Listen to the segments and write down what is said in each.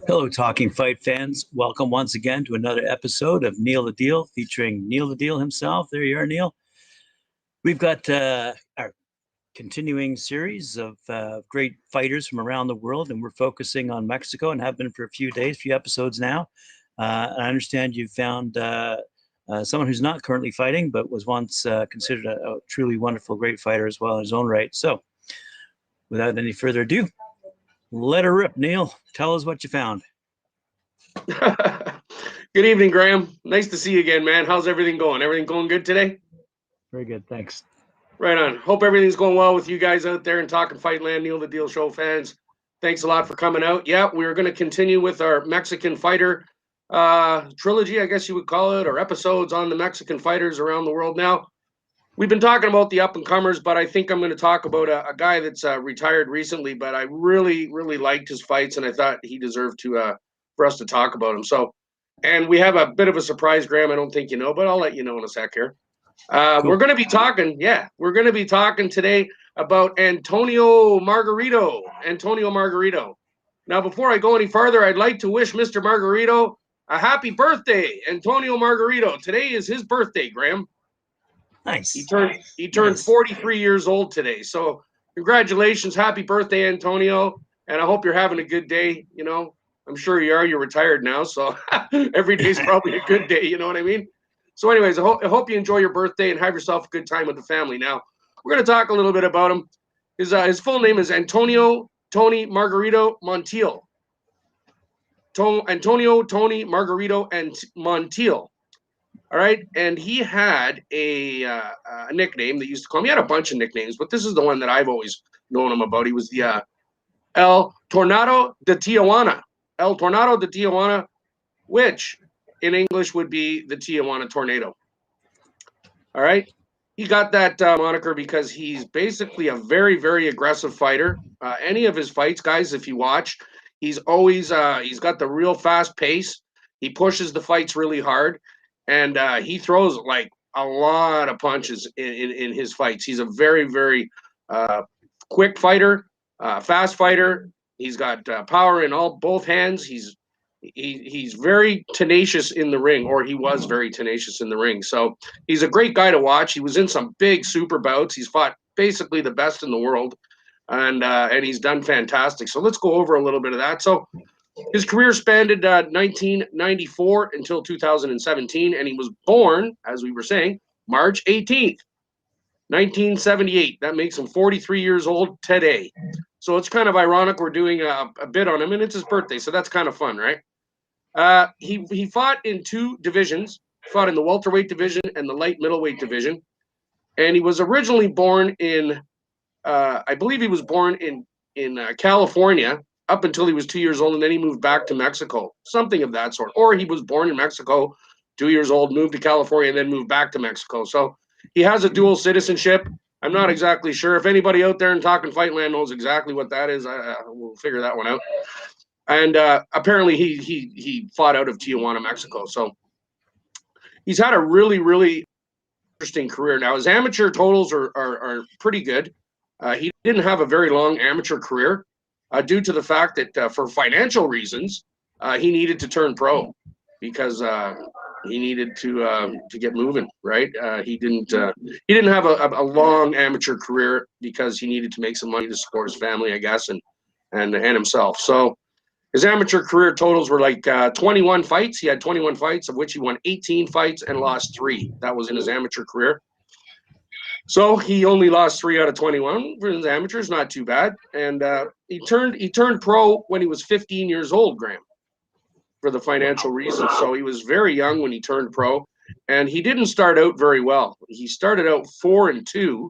Hello, Talking Fight fans. Welcome once again to another episode of Neil the Deal featuring Neil the Deal himself. There you are, Neil. We've got our continuing series of great fighters from around the world, and we're focusing on Mexico and have been for a few episodes now. I understand you've found someone who's not currently fighting, but was once considered a truly wonderful, great fighter as well in his own right. So without any further ado, let her rip, Neil. Tell us what you found. Good evening, Graham. Nice to see you again, man. How's everything going? Everything going good today? Very good, thanks. Right on. Hope everything's going well with you guys out there in Talking Fight Land, Neil the Deal Show fans. Thanks a lot for coming out. Yeah, we're going to continue with our Mexican fighter trilogy, I guess you would call it, or episodes on the Mexican fighters around the world now. We've been talking about the up-and-comers, but I think I'm going to talk about a guy that's retired recently, but I really, really liked his fights, and I thought he deserved to for us to talk about him. So, and we have a bit of a surprise, Graham. I don't think you know, but I'll let you know in a sec here. Cool. We're going to be talking today about Antonio Margarito. Now, before I go any further, I'd like to wish Mr. Margarito a happy birthday, Antonio Margarito. Today is his birthday, Graham. Nice. He turned 43 years old today. So congratulations. Happy birthday, Antonio. And I hope you're having a good day. You know, I'm sure you are. You're retired now. So every day is probably a good day. You know what I mean? So anyways, I hope you enjoy your birthday and have yourself a good time with the family. Now, we're going to talk a little bit about him. His full name is Antonio Tony Margarito Montiel. Antonio Tony Margarito and Montiel. All right, and he had a nickname they used to call him. He had a bunch of nicknames, but this is the one that I've always known him about. He was the El Tornado de Tijuana. El Tornado de Tijuana, which in English would be the Tijuana Tornado. All right, he got that moniker because he's basically a very, very aggressive fighter. Any of his fights, guys, if you watch, he's always he's got the real fast pace. He pushes the fights really hard. And he throws like a lot of punches in his fights. He's a very, very quick fighter, fast fighter. He's got power in both hands. He's very tenacious in the ring, or he was very tenacious in the ring. So he's a great guy to watch. He was in some big super bouts. He's fought basically the best in the world, and he's done fantastic. So let's go over a little bit of that. So his career spanned 1994 until 2017, and he was born, as we were saying, March 18th, 1978. That makes him 43 years old today. So it's kind of ironic we're doing a bit on him, and it's his birthday, so that's kind of fun, right? He fought in two divisions. He fought in the welterweight division and the light middleweight division, and he was originally born in, I believe he was born in California, up until he was 2 years old, and then he moved back to Mexico, something of that sort. Or he was born in Mexico, 2 years old, moved to California, and then moved back to Mexico. So he has a dual citizenship. I'm not exactly sure. If anybody out there in Talking Fight Land knows exactly what that is, we'll figure that one out. And apparently he fought out of Tijuana, Mexico. So he's had a really, really interesting career. Now, his amateur totals are pretty good. He didn't have a very long amateur career. Due to the fact that for financial reasons, he needed to turn pro because he needed to get moving. Right? He didn't have a long amateur career because he needed to make some money to support his family, I guess, and himself. So his amateur career totals were like 21 fights. He had 21 fights, of which he won 18 fights and lost 3. That was in his amateur career. So he only lost 3 out of 21 for his amateurs, not too bad. And he turned pro when he was 15 years old, Graham, for the financial reasons. So he was very young when he turned pro, and he didn't start out very well. He started out 4-2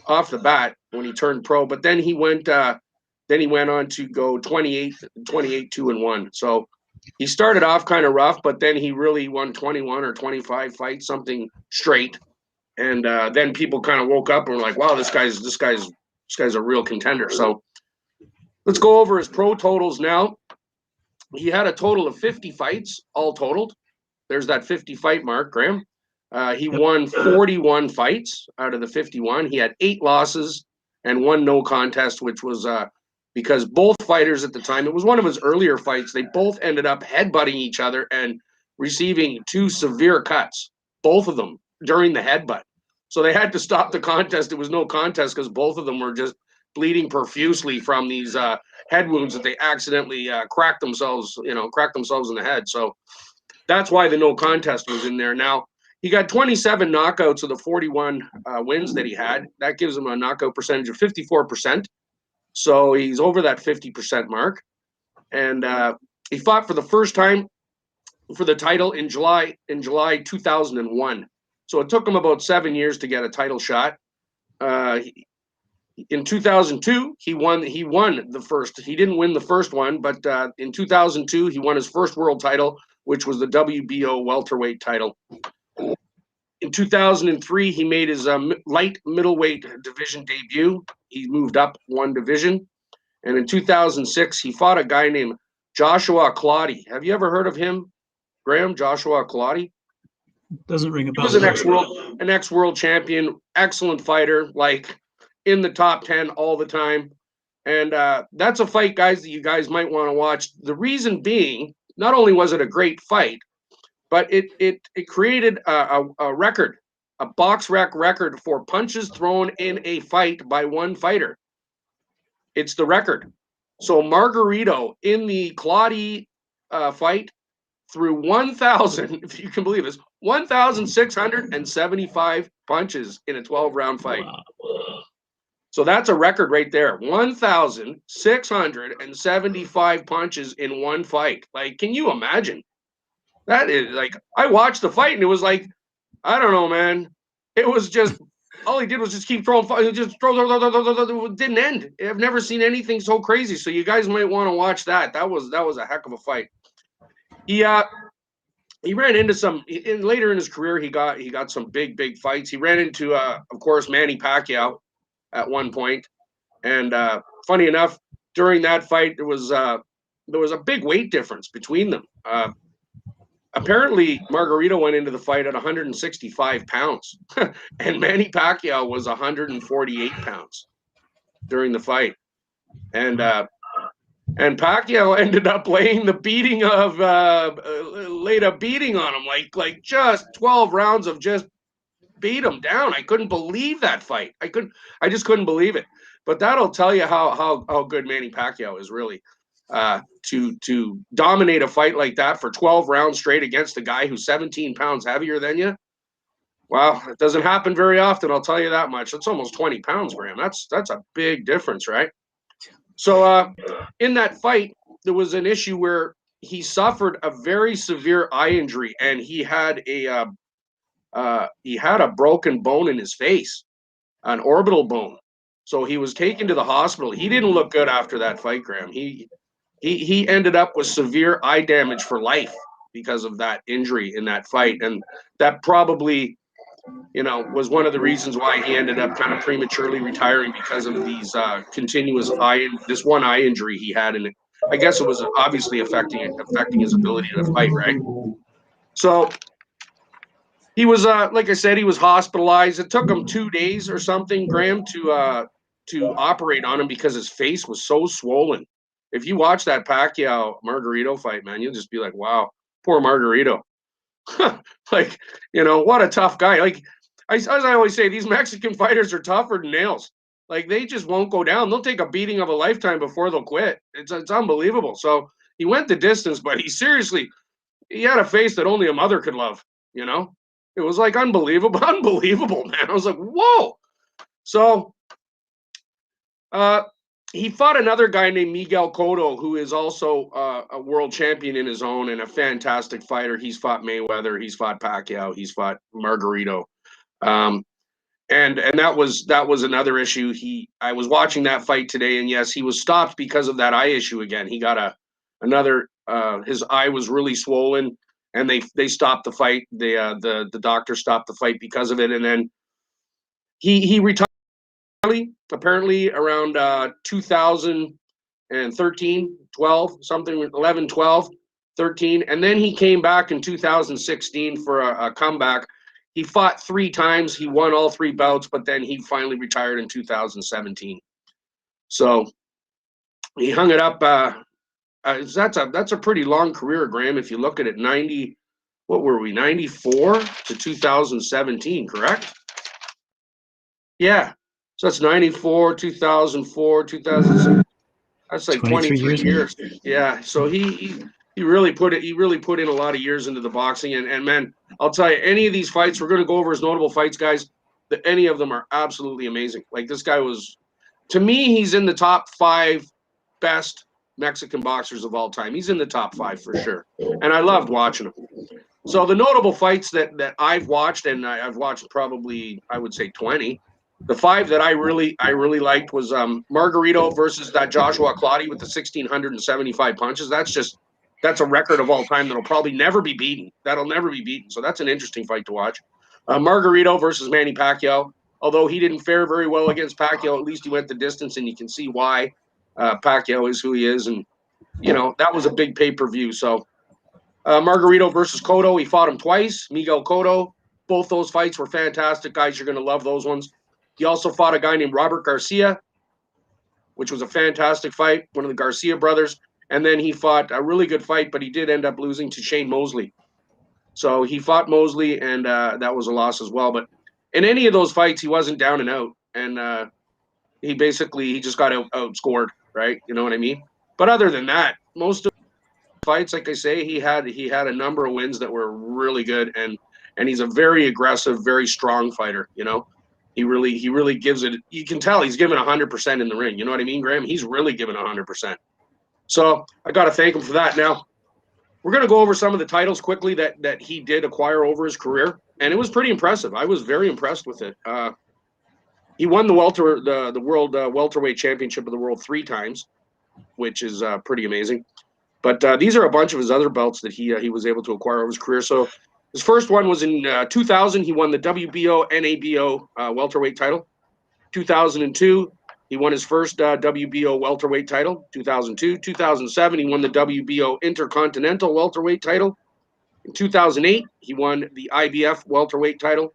off the bat when he turned pro, but then he went on to go 28, 2-1. So he started off kind of rough, but then he really won 21 or 25 fights, something straight. And then people kind of woke up and were like, "Wow, this guy's a real contender." So let's go over his pro totals now. He had a total of 50 fights, all totaled. There's that 50 fight mark, Graham. He won 41 fights out of the 51. He had 8 losses and 1 no contest, which was because both fighters at the time, it was one of his earlier fights, they both ended up headbutting each other and receiving 2 severe cuts, both of them during the headbutt. So they had to stop the contest. It was no contest because both of them were just bleeding profusely from these head wounds that they accidentally cracked themselves in the head. So that's why the no contest was in there. Now, he got 27 knockouts of the 41 wins that he had. That gives him a knockout percentage of 54%. So he's over that 50% mark. And he fought for the first time for the title in July 2001. So it took him about 7 years to get a title shot. In 2002, he won the first. He didn't win the first one, but in 2002, he won his first world title, which was the WBO welterweight title. In 2003, he made his light middleweight division debut. He moved up one division. And in 2006, he fought a guy named Joshua Clottey. Have you ever heard of him, Graham? Joshua Clottey? Doesn't ring a bell. He was an ex-world champion, excellent fighter, like in the top 10 all the time. And that's a fight, guys, that you guys might want to watch. The reason being, not only was it a great fight, but it created a record, a box rec record for punches thrown in a fight by one fighter. It's the record. So Margarito in the Clottey fight threw 1,000, if you can believe this, 1,675 punches in a 12-round fight. So that's a record right there. 1,675 punches in one fight. Like, can you imagine? That is like, I watched the fight and it was like, I don't know, man. It was just, all he did was just keep throwing, just throw, it didn't end. I've never seen anything so crazy. So you guys might want to watch that. That was a heck of a fight. He ran into some, later in his career, he got some big fights. He ran into, of course, Manny Pacquiao at one point. And funny enough, during that fight, there was a big weight difference between them. Apparently, Margarito went into the fight at 165 pounds, and Manny Pacquiao was 148 pounds during the fight. And Pacquiao ended up laid a beating on him, like just 12 rounds of just beat him down. I couldn't believe that fight. I just couldn't believe it. But that'll tell you how good Manny Pacquiao is, really. To dominate a fight like that for 12 rounds straight against a guy who's 17 pounds heavier than you. Wow, it doesn't happen very often, I'll tell you that much. That's almost 20 pounds, Graham. That's a big difference, right? So in that fight, there was an issue where he suffered a very severe eye injury, and he had a broken bone in his face, an orbital bone. So he was taken to the hospital. He didn't look good after that fight, Graham. He ended up with severe eye damage for life because of that injury in that fight, and that probably, was one of the reasons why he ended up kind of prematurely retiring, because of these continuous this one eye injury he had, and I guess it was obviously affecting his ability to fight, right? So he was, like I said, he was hospitalized. It took him 2 days or something, Graham, to operate on him because his face was so swollen. If you watch that Pacquiao Margarito fight, man, you'll just be like, wow, poor Margarito. Like, what a tough guy. Like, as I always say, these Mexican fighters are tougher than nails. Like, they just won't go down. They'll take a beating of a lifetime before they'll quit. It's unbelievable. So he went the distance, but he had a face that only a mother could love, It was like unbelievable, man. I was like, whoa. So he fought another guy named Miguel Cotto, who is also a world champion in his own and a fantastic fighter. He's fought Mayweather, he's fought Pacquiao, he's fought Margarito, and that was another issue. I was watching that fight today, and yes, he was stopped because of that eye issue again. He got another. His eye was really swollen, and they stopped the fight. The doctor stopped the fight because of it, and then he retired. Apparently around 2013, 12, something, 11, 12, 13. And then he came back in 2016 for a comeback. He fought 3 times. He won all 3 bouts, but then he finally retired in 2017. So He hung it up. That's a pretty long career, Graham. If you look at it, 90. What were we? 94 to 2017, correct? Yeah. So that's 94, 2004, 2007. That's like 23 years. Yeah. So he really put in a lot of years into the boxing, and man, I'll tell you, any of these fights, we're going to go over his notable fights, guys. That any of them are absolutely amazing. Like, this guy was, to me, he's in the top 5 best Mexican boxers of all time. He's in the top 5 for sure, and I loved watching him. So the notable fights that I've watched, and I've watched probably, I would say, 20. The 5 that I really liked was Margarito versus that Joshua Clottey with the 1,675 punches. That's a record of all time that'll probably never be beaten. That'll never be beaten. So that's an interesting fight to watch. Margarito versus Manny Pacquiao. Although he didn't fare very well against Pacquiao, at least he went the distance, and you can see why. Pacquiao is who he is, and that was a big pay-per-view. So Margarito versus Cotto, he fought him twice. Miguel Cotto, both those fights were fantastic, guys. You're going to love those ones. He also fought a guy named Robert Garcia, which was a fantastic fight, one of the Garcia brothers. And then he fought a really good fight, but he did end up losing to Shane Mosley. So he fought Mosley, and that was a loss as well. But in any of those fights, he wasn't down and out. And he just got outscored, right? You know what I mean? But other than that, most of the fights, like I say, he had a number of wins that were really good. And he's a very aggressive, very strong fighter, He really gives it. You can tell he's giving 100% in the ring. You know what I mean, Graham? He's really giving 100%. So I got to thank him for that. Now, we're going to go over some of the titles quickly that he did acquire over his career, and it was pretty impressive. I was very impressed with it. He won the world welterweight championship of the world 3 times, which is pretty amazing. But these are a bunch of his other belts that he was able to acquire over his career. So his first one was in 2000. He won the WBO, NABO welterweight title. 2002, he won his first WBO welterweight title. 2002, 2007, he won the WBO Intercontinental welterweight title. In 2008, he won the IBF welterweight title.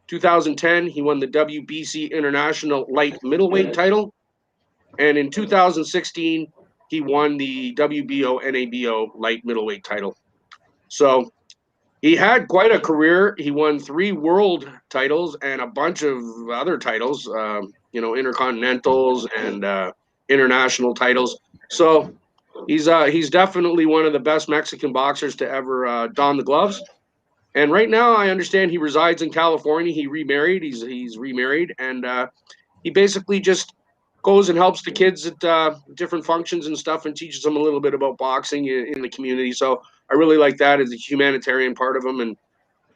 2010, he won the WBC International light middleweight title. And in 2016, he won the WBO, NABO light middleweight title. So he had quite a career. He won 3 world titles and a bunch of other titles, intercontinentals and international titles. So he's definitely one of the best Mexican boxers to ever don the gloves. And right now, I understand he resides in California. He remarried. He's remarried, and he basically just goes and helps the kids at different functions and stuff, and teaches them a little bit about boxing in the community. So I really like that as a humanitarian part of him, and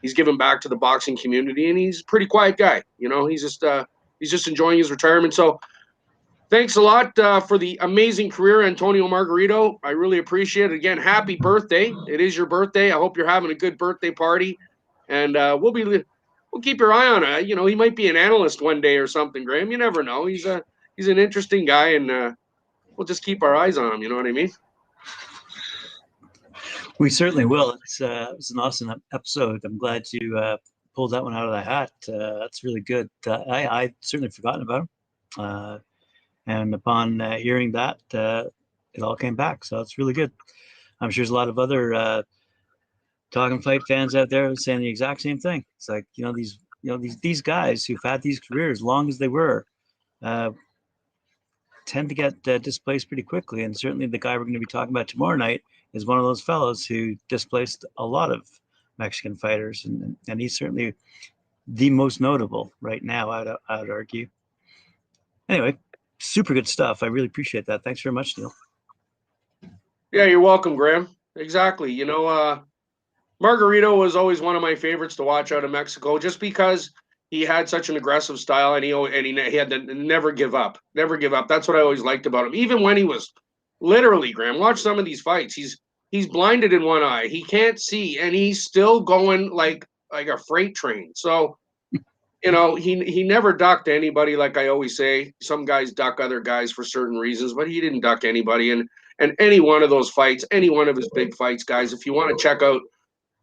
he's giving back to the boxing community. And he's a pretty quiet guy, He's just enjoying his retirement. So thanks a lot for the amazing career, Antonio Margarito. I really appreciate it. Again, happy birthday! It is your birthday. I hope you're having a good birthday party, and we'll keep your eye on it. He might be an analyst one day or something, Graham. You never know. He's an interesting guy, and we'll just keep our eyes on him. You know what I mean? We certainly will. It's an awesome episode. I'm glad you pulled that one out of the hat. That's really good. I'd certainly forgotten about him. And upon hearing that, it all came back. So it's really good. I'm sure there's a lot of other Talkin Fight fans out there saying the exact same thing. It's like, these guys who've had these careers long as they were tend to get displaced pretty quickly. And certainly the guy we're going to be talking about tomorrow night is one of those fellows who displaced a lot of Mexican fighters. And he's certainly the most notable right now, I'd argue. Anyway, super good stuff. I really appreciate that. Thanks very much, Neil. Yeah, you're welcome, Graham. Exactly. Margarito was always one of my favorites to watch out of Mexico, just because he had such an aggressive style, and he had to never give up. Never give up. That's what I always liked about him. Even when he was literally, Graham, watch some of these fights. He's blinded in one eye. He can't see, and he's still going like a freight train. So, he never ducked anybody. Like I always say, some guys duck other guys for certain reasons, but he didn't duck anybody. And any one of those fights, any one of his big fights, guys, if you want to check out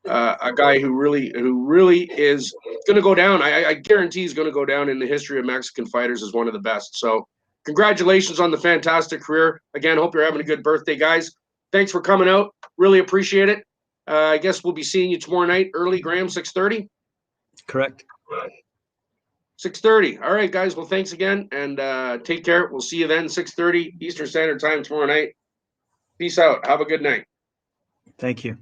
a guy who really is going to go down, I guarantee he's going to go down in the history of Mexican fighters as one of the best. So congratulations on the fantastic career. Again, hope you're having a good birthday, guys. Thanks for coming out. Really appreciate it. I guess we'll be seeing you tomorrow night, early, Graham, 6:30? Correct. 6:30. All right, guys. Well, thanks again, and take care. We'll see you then, 6:30 Eastern Standard Time tomorrow night. Peace out. Have a good night. Thank you.